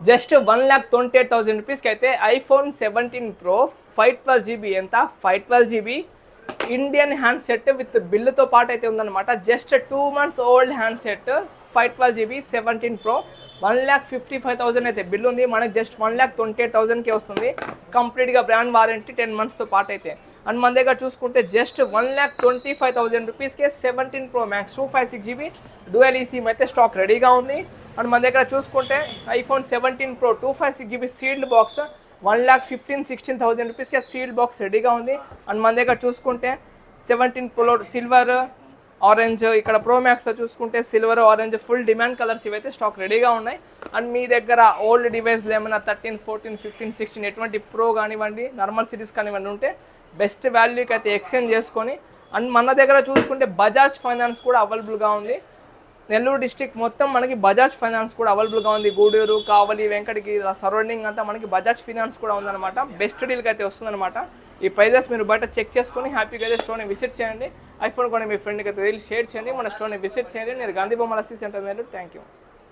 Just 1,28,000 రూపీస్కి అయితే iPhone 17 pro 512 GB ఎంత 512 GB Indian handset with బిల్లుతో పాటు అయితే ఉందన్నమాట. Just 2 months old handset 512 GB 17 pro 1,55,000 అయితే బిల్ ఉంది. మనకి జస్ట్ 1,28,000కే వస్తుంది. కంప్లీట్గా బ్రాండ్ వారంటీ 10 monthsతో పాటు అయితే. అండ్ మన దగ్గర చూసుకుంటే జస్ట్ 1,25,000 రూపీస్కే 17 pro max 256 GB dual eSIM అయితే స్టాక్ రెడీగా ఉంది. అండ్ మన దగ్గర చూసుకుంటే iPhone 17 pro 256 GB sealed box 1,15,16,000 రూపీస్కే సీల్డ్ బాక్స్ రెడీగా ఉంది. అండ్ మన దగ్గర చూసుకుంటే 17 ప్రో సిల్వర్ ఆరెంజ్, ఇక్కడ ప్రో మ్యాక్స్తో చూసుకుంటే silver orange full demand colours ఇవైతే స్టాక్ రెడీగా ఉన్నాయి. అండ్ మీ దగ్గర ఓల్డ్ డివైస్లు ఏమైనా 13, 14, 15, 16 ఎటువంటి ప్రో కానివ్వండి నార్మల్ సిరీస్ కానివ్వండి ఉంటే బెస్ట్ వాల్యూకి అయితే ఎక్స్చేంజ్ చేసుకొని. అండ్ మన దగ్గర చూసుకుంటే బజాజ్ ఫైనాన్స్ కూడా అవైలబుల్గా ఉంది. నెల్లూరు డిస్ట్రిక్ట్ మొత్తం మనకి బజాజ్ ఫైనాన్స్ కూడా అవైలబుల్గా ఉంది. గూడూరు, కావలి, వెంకటగిరి సరౌండింగ్ అంతా మనకి బజాజ్ ఫైనాన్స్ కూడా ఉందన్నమాట. బెస్ట్ డీల్కి అయితే వస్తుందన్నమాట. ఈ ప్రైజెస్ మీరు బయట చెక్ చేసుకొని హ్యాపీగా అయితే స్టోర్ని విజిట్ చేయండి. ఐఫోన్ కూడా మీ ఫ్రెండ్కి అయితే షేర్ చేయండి. మన స్టోర్ని విజిట్ చేయండి. నేను గాంధీ బొమ్మల సెంటర్ నెల్లూరు. Thank you.